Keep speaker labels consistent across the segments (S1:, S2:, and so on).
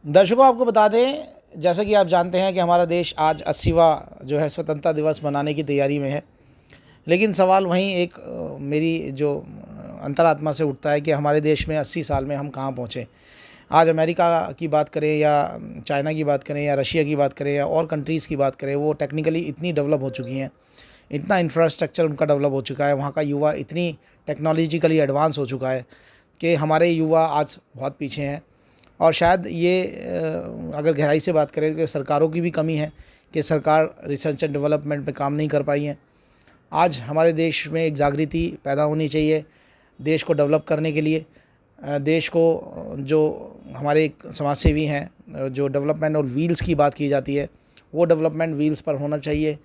S1: दर्शकों, आपको बता दें, जैसा कि आप जानते हैं कि हमारा देश आज 80वां जो है स्वतंत्रता दिवस मनाने की तैयारी में है। लेकिन सवाल वहीं एक मेरी जो अंतरात्मा से उठता है कि हमारे देश में 80 साल में हम कहाँ पहुँचे। आज अमेरिका की बात करें या चाइना की बात करें या रशिया की बात करें या और कंट्रीज़ की बात करें, वो टेक्निकली इतनी डेवलप हो चुकी हैं, इतना इंफ्रास्ट्रक्चर उनका डेवलप हो चुका है, वहाँ का युवा इतनी टेक्नोलॉजिकली एडवांस हो चुका है कि हमारे युवा आज बहुत पीछे हैं। और शायद ये अगर गहराई से बात करें तो सरकारों की भी कमी है कि सरकार रिसर्च एंड डेवलपमेंट पे काम नहीं कर पाई है। आज हमारे देश में एक जागृति पैदा होनी चाहिए देश को डेवलप करने के लिए। देश को जो हमारे एक समाज सेवी हैं, जो डेवलपमेंट और व्हील्स की बात की जाती है, वो डेवलपमेंट व्हील्स पर होना चाहिए।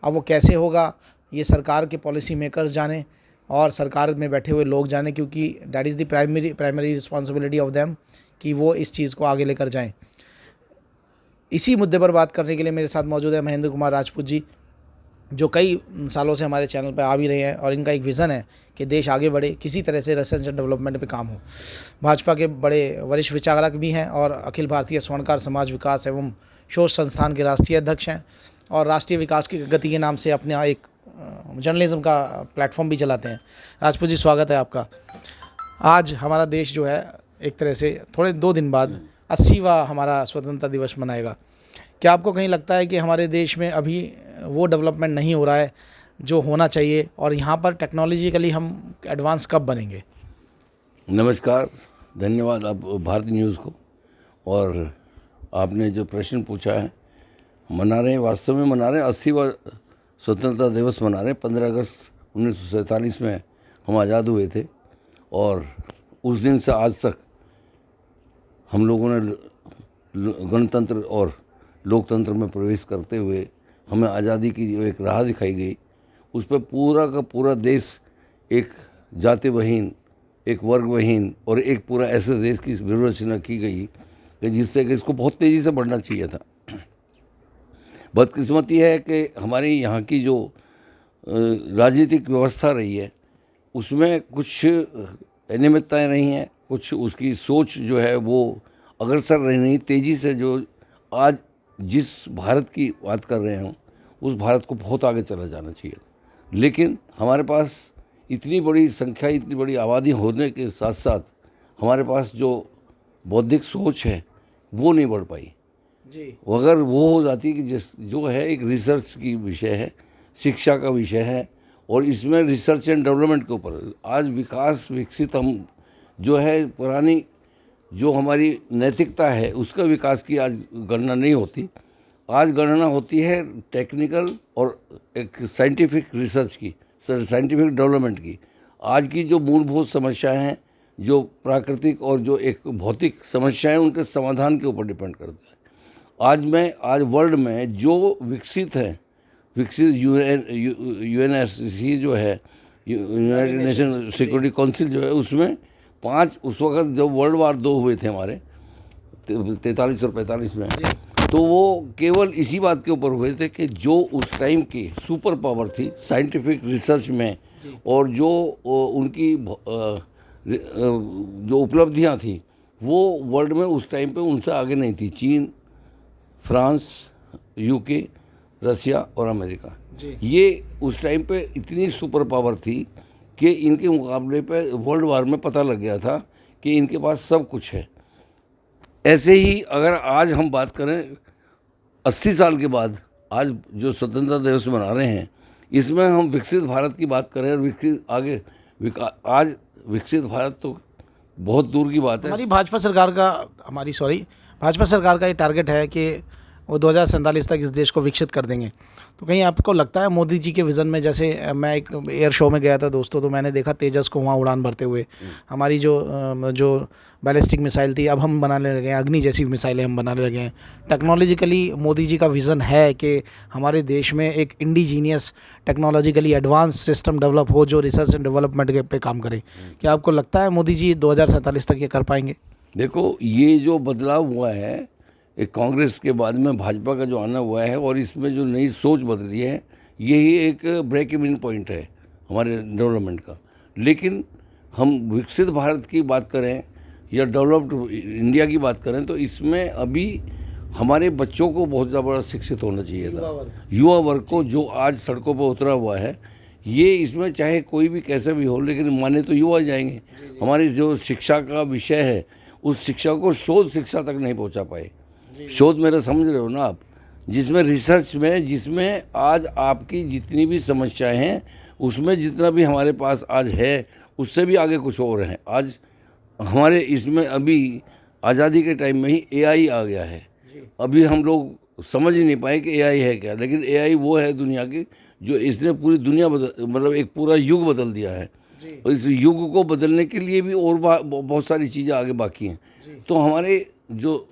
S1: अब वो कैसे होगा, ये सरकार के पॉलिसी मेकर्स जाने और सरकार में बैठे हुए लोग जाने, क्योंकि that is the primary responsibility of them कि वो इस चीज़ को आगे लेकर जाएं। इसी मुद्दे पर बात करने के लिए मेरे साथ मौजूद है महेंद्र कुमार राजपूत जी, जो कई सालों से हमारे चैनल पर आ भी रहे हैं और इनका एक विज़न है कि देश आगे बढ़े, किसी तरह से रिसर्च एंड डेवलपमेंट पे काम हो। भाजपा के बड़े वरिष्ठ विचारक भी हैं और अखिल भारतीय स्वर्णकार समाज विकास एवं शोध संस्थान के राष्ट्रीय अध्यक्ष हैं और राष्ट्रीय विकास की गति के नाम से अपने एक जर्नलिज्म का प्लेटफॉर्म भी चलाते हैं। राजपूत जी, स्वागत है आपका। आज हमारा देश जो है एक तरह से थोड़े 2 दिन बाद 80वां हमारा स्वतंत्रता दिवस मनाएगा। क्या आपको कहीं लगता है कि हमारे देश में अभी वो डेवलपमेंट नहीं हो रहा है जो होना चाहिए, और यहाँ पर टेक्नोलॉजिकली हम एडवांस कब बनेंगे?
S2: नमस्कार, धन्यवाद आप भारती न्यूज़ को। और आपने जो प्रश्न पूछा है, मना रहे हैं, वास्तव में मना रहे हैं। 80वां स्वतंत्रता दिवस मना रहे हैं। 15 अगस्त 1947 में हम आज़ाद हुए थे और उस दिन से आज तक हम लोगों ने गणतंत्र और लोकतंत्र में प्रवेश करते हुए हमें आज़ादी की जो एक राह दिखाई गई, उस पर पूरा का पूरा देश एक जातिविहीन, एक वर्गविहीन और एक पूरा ऐसे देश की विरचना की गई कि जिससे कि इसको बहुत तेज़ी से बढ़ना चाहिए था। बदकिस्मती है कि हमारे यहाँ की जो राजनीतिक व्यवस्था रही है उसमें कुछ अनियमितताएँ रही हैं, कुछ उसकी सोच जो है वो अग्रसर रही नहीं तेज़ी से। जो आज जिस भारत की बात कर रहे हैं उस भारत को बहुत आगे चला जाना चाहिए था, लेकिन हमारे पास इतनी बड़ी संख्या, इतनी बड़ी आबादी होने के साथ साथ हमारे पास जो बौद्धिक सोच है वो नहीं बढ़ पाई जी। अगर वो हो जाती कि जो है एक रिसर्च की विषय है, शिक्षा का विषय है, और इसमें रिसर्च एंड डेवलपमेंट के ऊपर आज विकास विकसित हम जो है पुरानी जो हमारी नैतिकता है उसका विकास की आज गणना नहीं होती। आज गणना होती है टेक्निकल और एक साइंटिफिक रिसर्च की, साइंटिफिक डेवलपमेंट की। आज की जो मूलभूत समस्याएं हैं, जो प्राकृतिक और जो एक भौतिक समस्याएं, उनके समाधान के ऊपर डिपेंड करता है। आज वर्ल्ड में जो विकसित है, विकसित यूएनएससी जो है, यूनाइटेड नेशन सिक्योरिटी काउंसिल जो है, उसमें 5 उस वक्त जब वर्ल्ड वार 2 हुए थे हमारे 43 और 45 में, तो वो केवल इसी बात के ऊपर हुए थे कि जो उस टाइम की सुपर पावर थी साइंटिफिक रिसर्च में और जो उनकी जो उपलब्धियां थी वो वर्ल्ड में उस टाइम पे उनसे आगे नहीं थी। चीन, फ्रांस, यूके, रसिया और अमेरिका, ये उस टाइम पे इतनी सुपर पावर थी कि इनके मुकाबले पे वर्ल्ड वार में पता लग गया था कि इनके पास सब कुछ है। ऐसे ही अगर आज हम बात करें 80 साल के बाद आज जो स्वतंत्रता दिवस मना रहे हैं, इसमें हम विकसित भारत की बात करें और आज विकसित भारत तो बहुत दूर की बात है।
S1: भाजपा सरकार का ये टारगेट है कि वो 2047 तक इस देश को विकसित कर देंगे। तो कहीं आपको लगता है मोदी जी के विज़न में, जैसे मैं एक एयर शो में गया था दोस्तों, तो मैंने देखा तेजस को वहाँ उड़ान भरते हुए, हमारी जो बैलिस्टिक मिसाइल थी अब हम बनाने लगे हैं, अग्नि जैसी मिसाइलें हम बनाने लगे हैं। टेक्नोलॉजिकली मोदी जी का विज़न है कि हमारे देश में एक indigenous technologically advance system develop हो जो रिसर्च एंड डेवलपमेंट पे काम करे। क्या आपको लगता है मोदी जी 2047 तक ये कर पाएंगे?
S2: देखो, ये जो बदलाव हुआ है एक कांग्रेस के बाद में भाजपा का जो आना हुआ है और इसमें जो नई सोच बदली है, यही एक ब्रेक इवन पॉइंट है हमारे डेवलपमेंट का। लेकिन हम विकसित भारत की बात करें या डेवलप्ड इंडिया की बात करें तो इसमें अभी हमारे बच्चों को बहुत ज़्यादा शिक्षित होना चाहिए था। युवा वर्ग को जो आज सड़कों पर उतरा हुआ है, ये इसमें चाहे कोई भी कैसा भी हो, लेकिन माने तो युवा जाएंगे। हमारी जो शिक्षा का विषय है, उस शिक्षा को शोध शिक्षा तक नहीं पहुंचा पाए। शोध मेरा समझ रहे हो ना आप, जिसमें रिसर्च में, जिसमें आज आपकी जितनी भी समस्याएं हैं, उसमें जितना भी हमारे पास आज है, उससे भी आगे कुछ और है। आज हमारे इसमें अभी आज़ादी के टाइम में ही एआई आ गया है। अभी हम लोग समझ ही नहीं पाए कि एआई है क्या, लेकिन एआई वो है दुनिया की जो इसने पूरी दुनिया मतलब एक पूरा युग बदल दिया है। और इस युग को बदलने के लिए भी और बहुत सारी चीज़ें आगे बाकी हैं। तो हमारे जो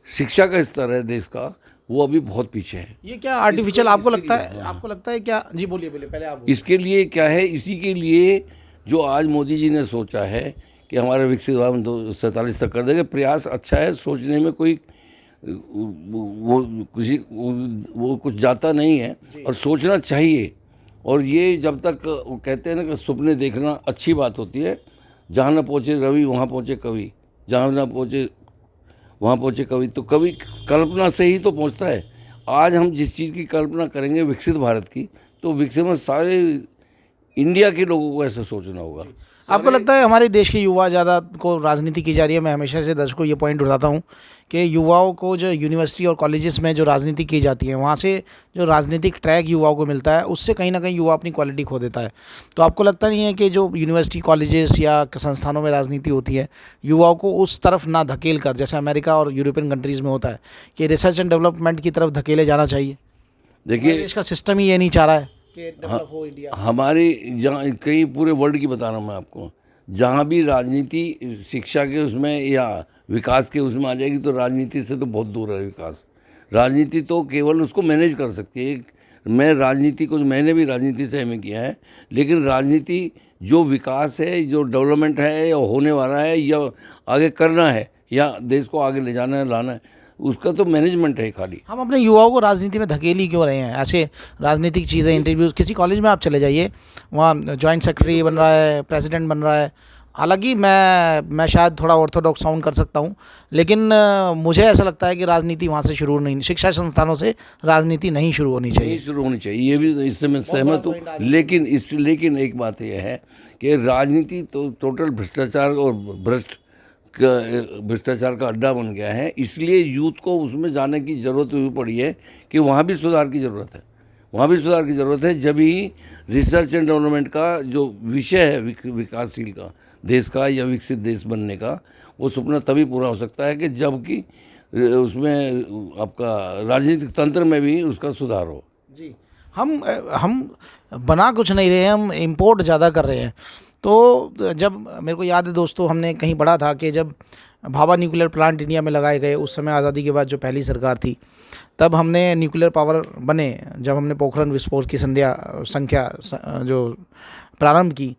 S2: शिक्षा का स्तर है देश का, वो अभी बहुत पीछे है।
S1: ये क्या आर्टिफिशियल आपको लगता है? आपको लगता है क्या? जी बोलिए बोलिए, पहले आप बोलिए।
S2: इसके लिए क्या है, इसी के लिए जो आज मोदी जी ने सोचा है कि हमारा विकसित भारत 2047 तक कर देंगे, प्रयास अच्छा है, सोचने में कोई वो कुछ जाता नहीं है, और सोचना चाहिए। और ये जब तक कहते हैं ना कि सपने देखना अच्छी बात होती है, जहाँ ना पहुँचे रवि वहाँ पहुँचे कवि, जहाँ ना पहुँचे वहाँ पहुँचे कवि। तो कवि कल्पना से ही तो पहुँचता है। आज हम जिस चीज़ की कल्पना करेंगे विकसित भारत की, तो विकसित में सारे इंडिया के लोगों को ऐसा सोचना होगा।
S1: आपको लगता है हमारे देश के युवा ज़्यादा को राजनीति की जा रही है? मैं हमेशा से दर्शकों ये पॉइंट उठाता हूँ कि युवाओं को जो यूनिवर्सिटी और कॉलेजेस में जो राजनीति की जाती है, वहाँ से जो राजनीतिक ट्रैक युवाओं को मिलता है, उससे कहीं ना कहीं युवा अपनी क्वालिटी खो देता है। तो आपको लगता नहीं है कि जो यूनिवर्सिटी कॉलेजेस या संस्थानों में राजनीति होती है, युवाओं को उस तरफ ना धकेल कर, जैसे अमेरिका और यूरोपियन कंट्रीज़ में होता है, कि रिसर्च एंड डेवलपमेंट की तरफ धकेले जाना चाहिए?
S2: देखिए,
S1: इसका सिस्टम ही ये नहीं चाह रहा है कि डेवलप हो इंडिया।
S2: हमारे जहाँ कई पूरे वर्ल्ड की बता रहा हूँ मैं आपको, जहाँ भी राजनीति शिक्षा के उसमें या विकास के उसमें आ जाएगी, तो राजनीति से तो बहुत दूर है विकास। राजनीति तो केवल उसको मैनेज कर सकती है। मैं राजनीति को, मैंने भी राजनीति से एमए किया है, लेकिन राजनीति जो विकास है, जो डेवलपमेंट है या होने वाला है या आगे करना है या देश को आगे ले जाना है, लाना है, उसका तो मैनेजमेंट है खाली।
S1: हम अपने युवाओं को राजनीति में धकेली क्यों रहे हैं? ऐसे राजनीतिक चीज़ें, इंटरव्यूज़, किसी कॉलेज में आप चले जाइए, वहाँ जॉइंट सेक्रेटरी बन रहा है, प्रेसिडेंट बन रहा है। हालांकि मैं शायद थोड़ा ऑर्थोडॉक्स साउंड कर सकता हूँ, लेकिन मुझे ऐसा लगता है कि राजनीति वहाँ से शुरू नहीं, शिक्षा संस्थानों से राजनीति नहीं शुरू होनी चाहिए।
S2: नहीं शुरू होनी चाहिए, ये भी इससे मैं सहमत हूँ। लेकिन एक बात यह है कि राजनीति तो टोटल भ्रष्टाचार और भ्रष्टाचार का अड्डा बन गया है। इसलिए यूथ को उसमें जाने की ज़रूरत हुई पड़ी है कि वहाँ भी सुधार की ज़रूरत है, वहाँ भी सुधार की ज़रूरत है। जब ही रिसर्च एंड डेवलपमेंट का जो विषय है विकासशील का देश का या विकसित देश बनने का, वो सपना तभी पूरा हो सकता है कि जबकि उसमें आपका राजनीतिक तंत्र में भी उसका सुधार हो।
S1: जी, हम बना कुछ नहीं रहे हैं, हम इम्पोर्ट ज़्यादा कर रहे हैं। तो जब मेरे को याद है दोस्तों, हमने कहीं पढ़ा था कि जब भाभा न्यूक्लियर प्लांट इंडिया में लगाए गए, उस समय आज़ादी के बाद जो पहली सरकार थी, तब हमने न्यूक्लियर पावर बने, जब हमने पोखरण विस्फोट की संख्या जो प्रारंभ की,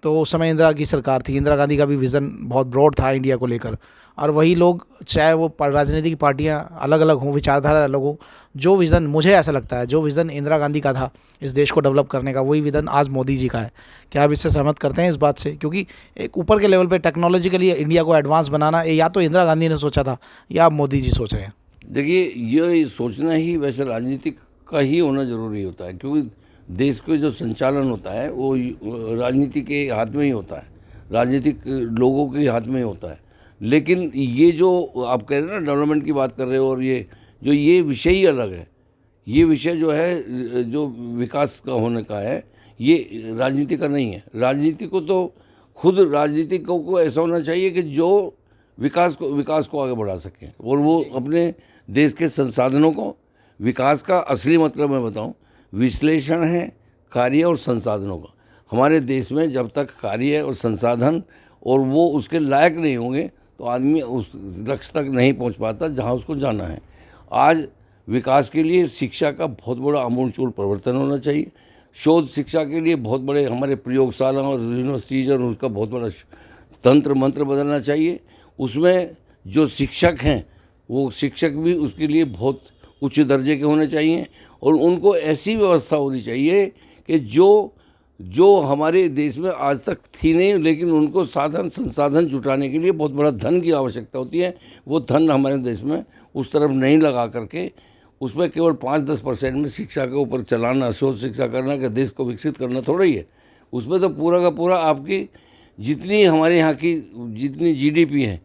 S1: तो उस समय इंदिरा की सरकार थी। इंदिरा गांधी का भी विज़न बहुत ब्रॉड था इंडिया को लेकर, और वही लोग, चाहे वो राजनीतिक पार्टियां अलग अलग हों, विचारधारा अलग हो, जो विज़न, मुझे ऐसा लगता है, जो विज़न इंदिरा गांधी का था इस देश को डेवलप करने का, वही विज़न आज मोदी जी का है। क्या आप इससे सहमत करते हैं इस बात से? क्योंकि एक ऊपर के लेवल पे टेक्नोलॉजिकली इंडिया को एडवांस बनाना या तो इंदिरा गांधी ने सोचा था या मोदी जी सोच रहे हैं।
S2: देखिए, ये सोचना ही वैसे राजनीतिक का ही होना ज़रूरी होता है, क्योंकि देश के जो संचालन होता है वो राजनीति के हाथ में ही होता है, राजनीतिक लोगों के हाथ में ही होता है। लेकिन ये जो आप कह रहे हैं ना, डेवलपमेंट की बात कर रहे हो, और ये विषय ही अलग है। ये विषय जो है, जो विकास का होने का है, ये राजनीति का नहीं है। राजनीति को तो खुद राजनीतिकों को ऐसा होना चाहिए कि जो विकास को आगे बढ़ा सकें, और वो अपने देश के संसाधनों को, विकास का असली मतलब मैं बताऊं, विश्लेषण है कार्य और संसाधनों का। हमारे देश में जब तक कार्य और संसाधन और वो उसके लायक नहीं होंगे, तो आदमी उस लक्ष्य तक नहीं पहुंच पाता जहां उसको जाना है। आज विकास के लिए शिक्षा का बहुत बड़ा आमूलचूल परिवर्तन होना चाहिए। शोध शिक्षा के लिए बहुत बड़े हमारे प्रयोगशाला और यूनिवर्सिटीज और उसका बहुत बड़ा तंत्र मंत्र बदलना चाहिए। उसमें जो शिक्षक हैं, वो शिक्षक भी उसके लिए बहुत उच्च दर्जे के होने चाहिए, और उनको ऐसी व्यवस्था होनी चाहिए कि जो जो हमारे देश में आज तक थी नहीं, लेकिन उनको साधन संसाधन जुटाने के लिए बहुत बड़ा धन की आवश्यकता होती है। वो धन हमारे देश में उस तरफ नहीं लगा करके उसमें केवल 5-10% में शिक्षा के ऊपर चलाना, शोध शिक्षा करना कि देश को विकसित करना थोड़ा ही है। उसमें तो पूरा का पूरा आपकी जितनी हमारे यहाँ की जितनी जीडीपी है,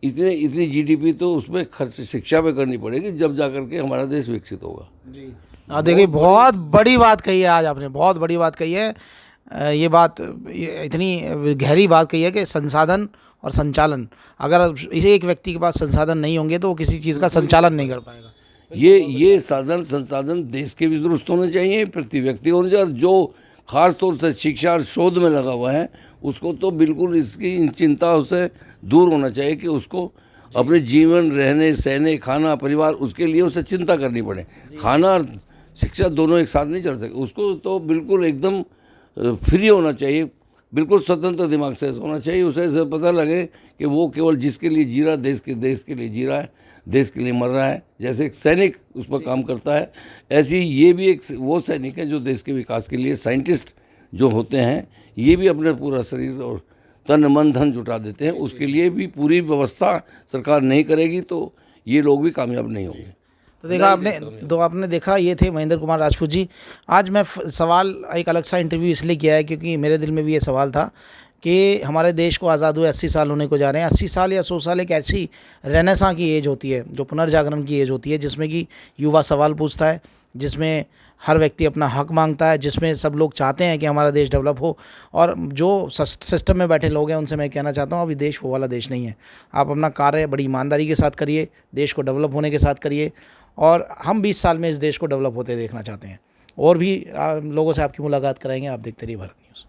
S2: इतनी जीडीपी तो उसमें खर्च शिक्षा पे करनी पड़ेगी, जब जा कर के हमारा देश विकसित होगा।
S1: जी देखिए, बहुत बड़ी बात कही है आज आपने, बहुत बड़ी बात कही है। ये बात इतनी गहरी बात कही है कि संसाधन और संचालन, अगर इसे एक व्यक्ति के पास संसाधन नहीं होंगे तो वो किसी चीज़ का संचालन नहीं कर पाएगा।
S2: ये साधन संसाधन देश के भी दुरुस्त होने चाहिए, प्रति व्यक्ति होने चाहिए। जो खास तौर से शिक्षा और शोध में लगा हुआ है उसको तो बिल्कुल इसकी इन चिंताओं से दूर होना चाहिए कि उसको अपने जीवन, रहने सहने, खाना, परिवार, उसके लिए उसे चिंता करनी पड़े। खाना और शिक्षा दोनों एक साथ नहीं चल सकते। उसको तो बिल्कुल एकदम फ्री होना चाहिए, बिल्कुल स्वतंत्र दिमाग से होना चाहिए। उसे ऐसे पता लगे कि वो केवल जिसके लिए जी रहा है, देश के लिए जी रहा है, देश के लिए मर रहा है। जैसे एक सैनिक उस पर काम करता है, ऐसे ही ये भी एक वो सैनिक है जो देश के विकास के लिए, साइंटिस्ट जो होते हैं, ये भी अपने पूरा शरीर और तन मन धन जुटा देते हैं। उसके लिए भी पूरी व्यवस्था सरकार नहीं करेगी तो ये लोग भी कामयाब नहीं होंगे।
S1: तो देखा आपने देखा, ये थे महेंद्र कुमार राजपूत जी। आज मैं सवाल एक अलग सा इंटरव्यू इसलिए किया है क्योंकि मेरे दिल में भी ये सवाल था कि हमारे देश को आज़ाद हुए 80 साल होने को जा रहे हैं। 80 साल या 100 साल एक ऐसी रेनेसां की एज होती है, जो पुनर्जागरण की एज होती है, जिसमें कि युवा सवाल पूछता है, जिसमें हर व्यक्ति अपना हक मांगता है, जिसमें सब लोग चाहते हैं कि हमारा देश डेवलप हो। और जो सिस्टम में बैठे लोग हैं उनसे मैं कहना चाहता हूँ, अभी देश वो वाला देश नहीं है। आप अपना कार्य बड़ी ईमानदारी के साथ करिए, देश को डेवलप होने के साथ करिए, और हम 20 साल में इस देश को डेवलप होते देखना चाहते हैं। और भी लोगों से आपकी मुलाकात कराएंगे। आप देखते रहिए भारत न्यूज़।